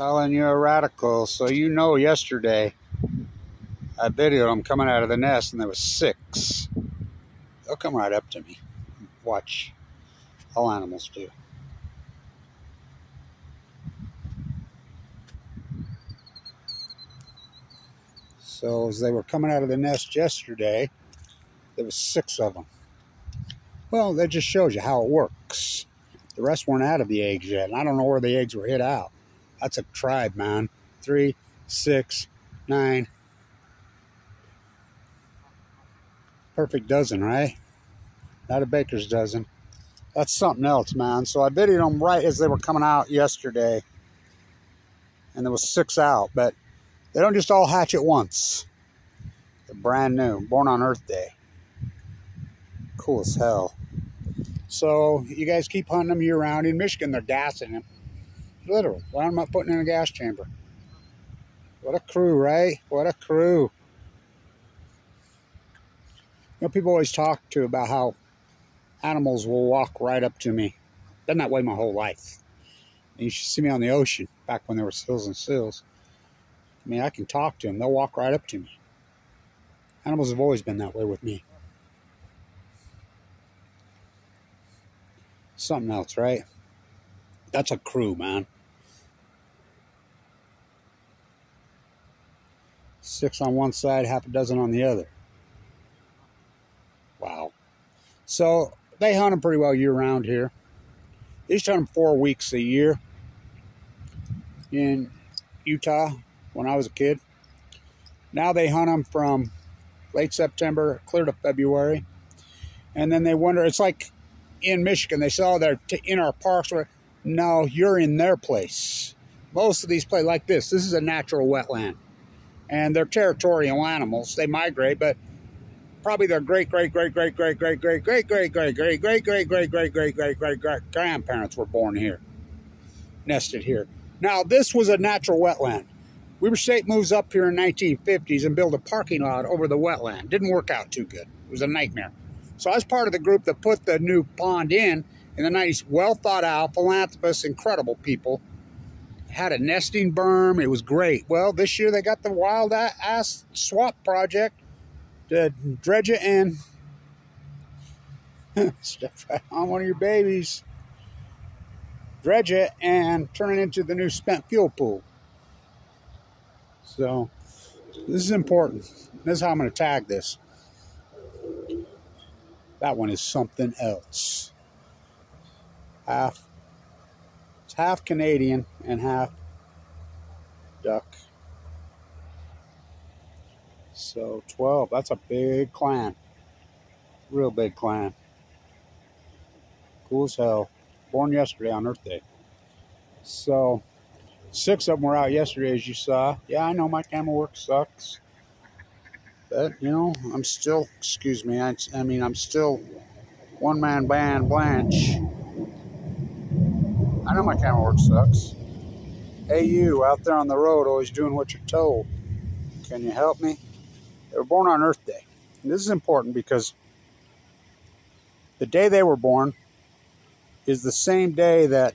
Calling you a radical. So you know yesterday I videoed them coming out of the nest and there was 6. They'll come right up to me. Watch. All animals do. So as they were coming out of the nest yesterday, there was 6 of them. Well, that just shows you how it works. The rest weren't out of the eggs yet, and I don't know where the eggs were hid out. That's a tribe, man. 3, 6, 9. Perfect dozen, right? Not a baker's dozen. That's something else, man. So I videoed them right as they were coming out yesterday. And there was 6 out, but they don't just all hatch at once. They're brand new, born on Earth Day. Cool as hell. So you guys keep hunting them year round. In Michigan, they're gassing them. Literally. Why am I putting in a gas chamber? What a crew, right? What a crew. You know, people always talk to about how animals will walk right up to me. Been that way my whole life. And you should see me on the ocean back when there were sills and sills. I mean, I can talk to them. They'll walk right up to me. Animals have always been that way with me. Something else, right? That's a crew, man. 6 on one side, half a dozen on the other. Wow. So they hunt them pretty well year-round here. They used to hunt them 4 weeks a year in Utah when I was a kid. Now they hunt them from late September clear to February. And then they wonder, it's like in Michigan, they say, oh, they're in our parks. No, you're in their place. Most of these places like this. This is a natural wetland. And they're territorial animals. They migrate, but probably their great-great-great-great-great-great-great-great-great-great-great-great-great-great-great-great-grandparents were born here, nested here. Now, this was a natural wetland. Weber State moves up here in the 1950s and built a parking lot over the wetland. Didn't work out too good. It was a nightmare. So I was part of the group that put the new pond in the 90s. Well thought out, philanthropists, incredible people. Had a nesting berm. It was great. Well, this year they got the wild ass swap project to dredge it and step right on one of your babies. Dredge it and turn it into the new spent fuel pool. So this is important. This is how I'm going to tag this. That one is something else. It's half Canadian and half duck. So 12, that's a big clan. Real big clan. Cool as hell. Born yesterday on Earth Day. So 6 of them were out yesterday, as you saw. Yeah, I know my camera work sucks. But, you know, I'm still, excuse me, I mean, I'm still one-man band Blanch. I know my camera work sucks. Hey, you out there on the road always doing what you're told. Can you help me? They were born on Earth Day. And this is important because the day they were born is the same day that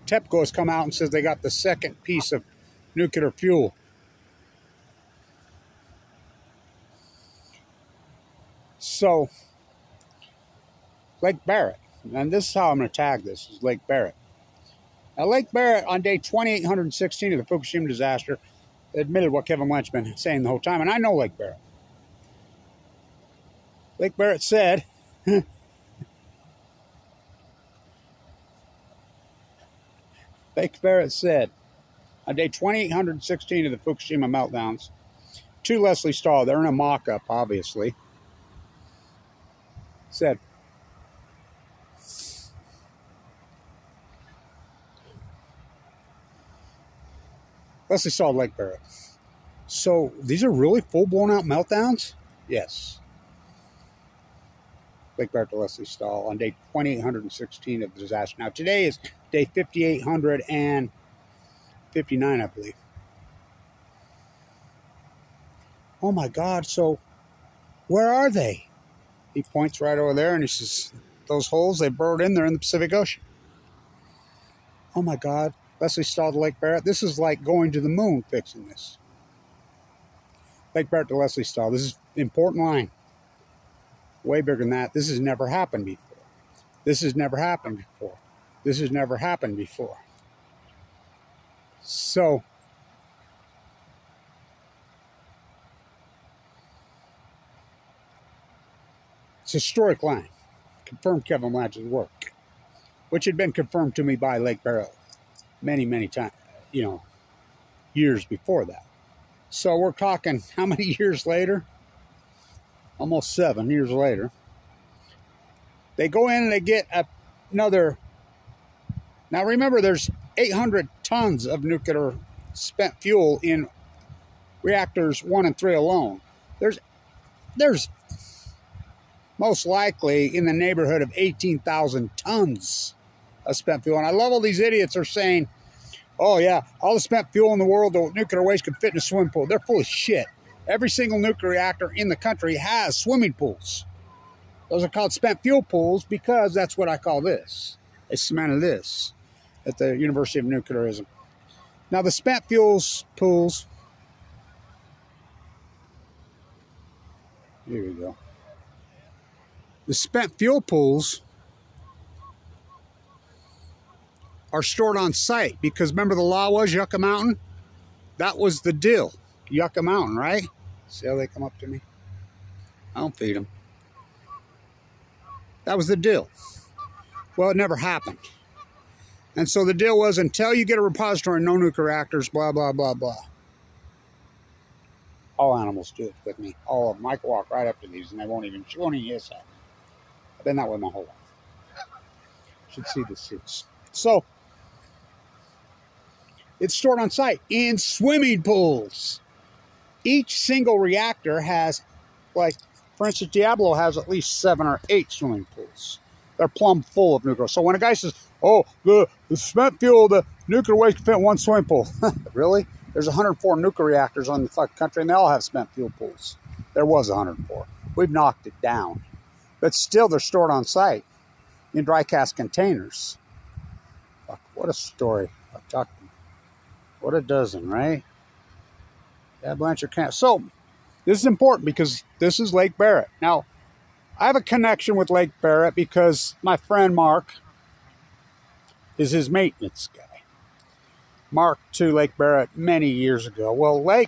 TEPCO has come out and says they got the 2nd piece of nuclear fuel. So, Lake Barrett, and this is how I'm going to tag this, is Lake Barrett. Now, Lake Barrett, on day 2816 of the Fukushima disaster, admitted what Kevin Lynch has been saying the whole time, and I know Lake Barrett. Lake Barrett said, Lake Barrett said, on day 2816 of the Fukushima meltdowns, to Leslie Stahl, they're in a mock-up, obviously, said, Leslie Stahl, Lake Barrett. So these are really full-blown out meltdowns? Yes. Lake Barrett to Leslie Stahl on day 2816 of the disaster. Now today is day 5859, I believe. Oh my God, so where are they? He points right over there and he says, those holes, they burrowed in there in the Pacific Ocean. Oh my God, Leslie Stahl to Lake Barrett. This is like going to the moon fixing this. Lake Barrett to Leslie Stahl. This is an important line. Way bigger than that. This has never happened before. This has never happened before. This has never happened before. So, it's a historic line. Confirmed Kevin Blanch's work, which had been confirmed to me by Lake Barrett many, many times, you know, years before that. So we're talking how many years later? Almost 7 years later. They go in and they get another. Now remember, there's 800 tons of nuclear spent fuel in reactors 1 and 3 alone. There's most likely in the neighborhood of 18,000 tons of spent fuel. And I love all these idiots are saying, oh yeah, all the spent fuel in the world, the nuclear waste can fit in a swimming pool. They're full of shit. Every single nuclear reactor in the country has swimming pools. Those are called spent fuel pools because that's what I call this. They cemented this at the University of Nuclearism. Now the spent fuels pools, here we go. The spent fuel pools are stored on site because remember the law was Yucca Mountain? That was the deal. Yucca Mountain, right? See how they come up to me? I don't feed them. That was the deal. Well, it never happened. And so the deal was until you get a repository, no nuclear reactors, blah, blah, blah, blah. All animals do it with me. All of them. I can walk right up to these and she won't even hiss at me. I've been that way my whole life. Should see the suits. So, it's stored on site in swimming pools. Each single reactor has, like, for instance, Diablo has at least 7 or 8 swimming pools. They're plumb full of nuclear. So when a guy says, oh, the spent fuel, the nuclear waste can fit in one swimming pool. Really? There's 104 nuclear reactors on the fucking country, and they all have spent fuel pools. There was 104. We've knocked it down. But still, they're stored on site in dry cask containers. Fuck, what a story. What a dozen, right? Yeah, Blanchard can't. So, this is important because this is Lake Barrett. Now, I have a connection with Lake Barrett because my friend Mark is his maintenance guy. Mark to Lake Barrett many years ago. Well,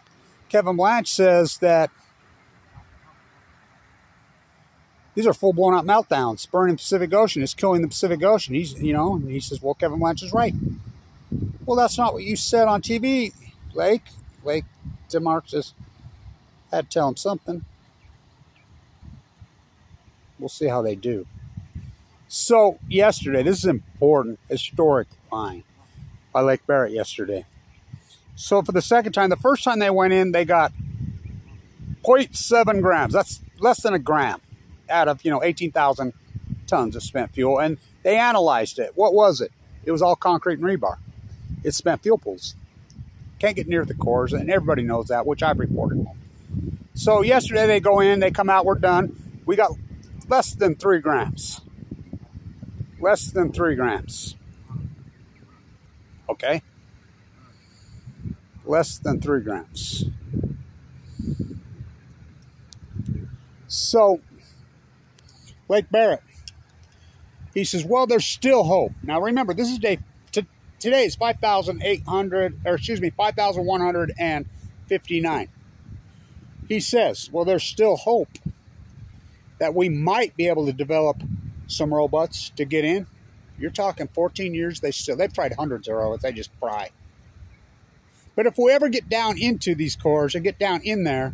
Kevin Blanch says that these are full-blown out meltdowns. Burning the Pacific Ocean. It's killing the Pacific Ocean. He says, well, Kevin Blanch is right. Well, that's not what you said on TV, Lake. Lake to Mark says, had to tell him something. We'll see how they do. So, yesterday, this is an important historic line by Lake Barrett yesterday. So, for the second time, the first time they went in, they got 0.7 grams. That's less than a gram out of, 18,000 tons of spent fuel. And they analyzed it. What was it? It was all concrete and rebar. It's spent fuel pools. Can't get near the cores, and everybody knows that, which I've reported on. So yesterday they go in, they come out, we're done. We got less than 3 grams. Less than 3 grams. Okay? Less than 3 grams. So, Lake Barrett, he says, well, there's still hope. Now remember, this is today is 5,159. He says, well, there's still hope that we might be able to develop some robots to get in. You're talking 14 years, they've tried hundreds of robots, they just fry. But if we ever get down into these cores and get down in there,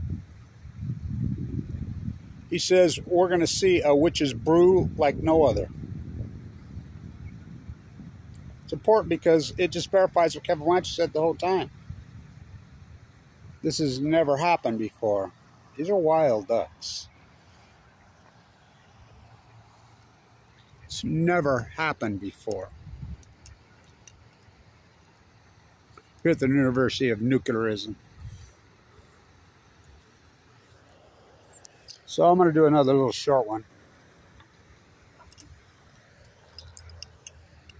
he says, we're going to see a witch's brew like no other. It's important because it just verifies what Kevin Blanch said the whole time. This has never happened before. These are wild ducks. It's never happened before. Here at the University of Nuclearism. So I'm going to do another little short one.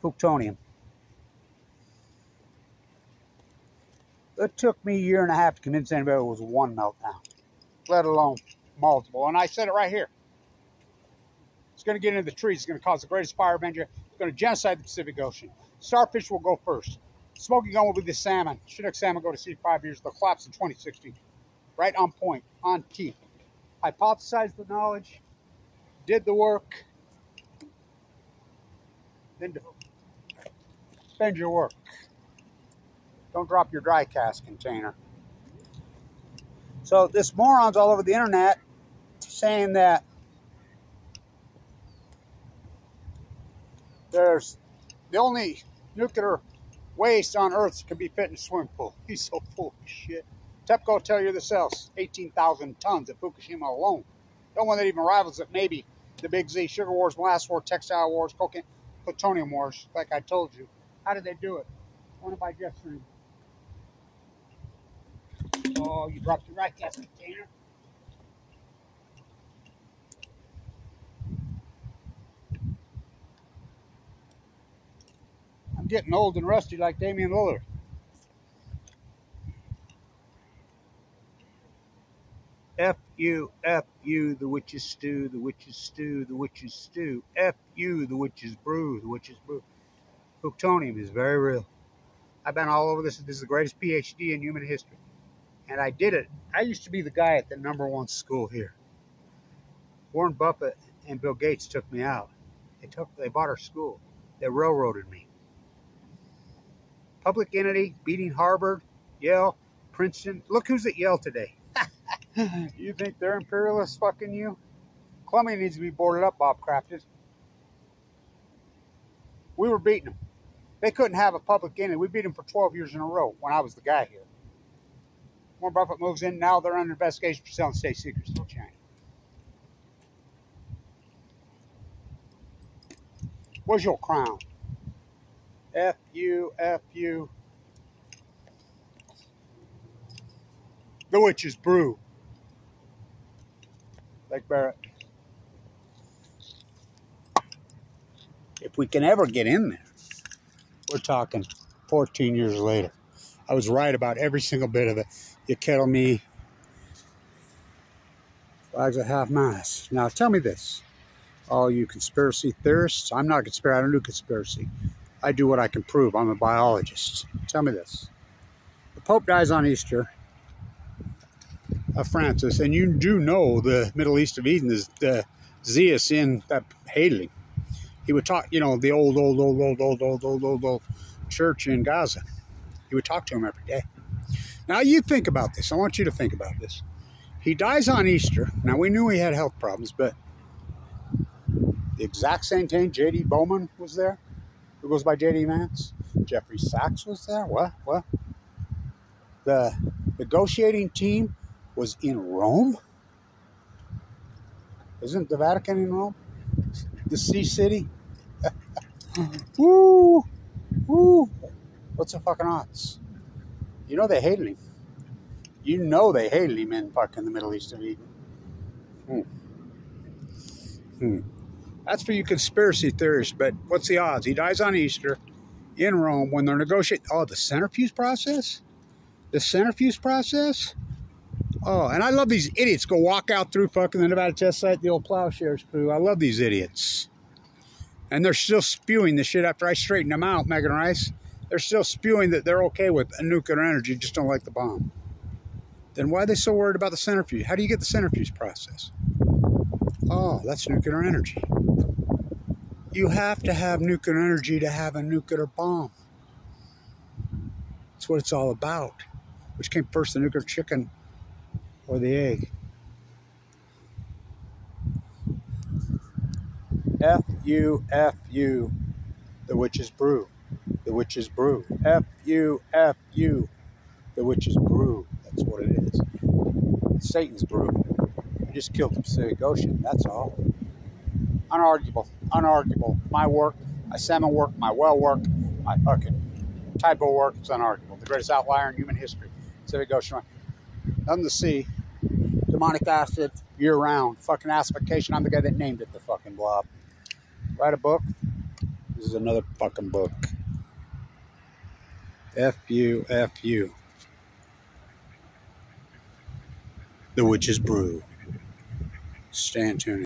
Plutonium. It took me a year and a half to convince anybody it was one meltdown, let alone multiple. And I said it right here. It's going to get into the trees. It's going to cause the greatest fire avenger. It's going to genocide the Pacific Ocean. Starfish will go first. Smoking gun will be the salmon. Chinook salmon go to sea 5 years. They'll collapse in 2060. Right on point, on key. Hypothesized the knowledge, did the work, then spend your work. Don't drop your dry cask container. So this moron's all over the internet saying that there's the only nuclear waste on Earth can be fit in a swimming pool. He's so full of shit. TEPCO will tell you this else. 18,000 tons at Fukushima alone. No one that even rivals it. Maybe the Big Z, sugar wars, molasses war, textile wars, cocaine, plutonium wars, like I told you. How did they do it? One by jet stream. Oh, you dropped your right gas container. I'm getting old and rusty like Damian Lillard. F-U, F-U, the witches stew, the witches stew, the witches stew. F-U, the witches brew, the witches brew. Plutonium is very real. I've been all over this. This is the greatest PhD in human history. And I did it. I used to be the guy at the #1 school here. Warren Buffett and Bill Gates took me out. They bought our school. They railroaded me. Public entity, beating Harvard, Yale, Princeton. Look who's at Yale today. You think they're imperialists fucking you? Columbia needs to be boarded up, Bob Crafted. We were beating them. They couldn't have a public entity. We beat them for 12 years in a row when I was the guy here. Warren Buffett moves in. Now they're under investigation for selling state secrets to China. Where's your crown? F-U, F-U. The witches brew. Lake Barrett. If we can ever get in there, we're talking 14 years later. I was right about every single bit of it. You kettle me. Flags at half mast. Now tell me this. All you conspiracy theorists. I'm not a conspiracy. I don't do conspiracy. I do what I can prove. I'm a biologist. Tell me this. The Pope dies on Easter. Francis, and you do know the Middle East of Eden is the Zeus in that Haley. He would talk, you know, the old church in Gaza. He would talk to him every day. Now you think about this. I want you to think about this. He dies on Easter. Now we knew he had health problems, but the exact same time J.D. Bowman was there, who goes by J.D. Vance. Jeffrey Sachs was there. What? The negotiating team was in Rome? Isn't the Vatican in Rome? The sea city? Woo! Woo! What's the fucking odds? You know they hated him. You know they hated him in fucking the Middle East of Eden. That's for you conspiracy theorists, but what's the odds? He dies on Easter in Rome when they're negotiating. Oh, the centrifuge process? The centrifuge process? Oh, and I love these idiots go walk out through fucking the Nevada test site, the old Plowshares crew. I love these idiots. And they're still spewing the shit after I straighten them out, Megan Rice. They're still spewing that they're okay with nuclear energy, just don't like the bomb. Then why are they so worried about the centrifuge? How do you get the centrifuge process? Oh, that's nuclear energy. You have to have nuclear energy to have a nuclear bomb. That's what it's all about. Which came first, the nuclear chicken or the egg? F-U, F-U, the witches brew. The witches brew. F-U, F-U, the witches brew. That's what it is. Satan's brew. You just killed the Pacific Ocean, that's all. Unarguable. Unarguable. My work, my salmon work, my well work, my fucking typo work, it's unarguable. The greatest outlier in human history. Pacific Ocean. Nothing to see. Demonic acid, year-round. Fucking acidification. I'm the guy that named it, the fucking blob. Write a book. This is another fucking book. F-U, F-U. The Witch's Brew. Stay tuned.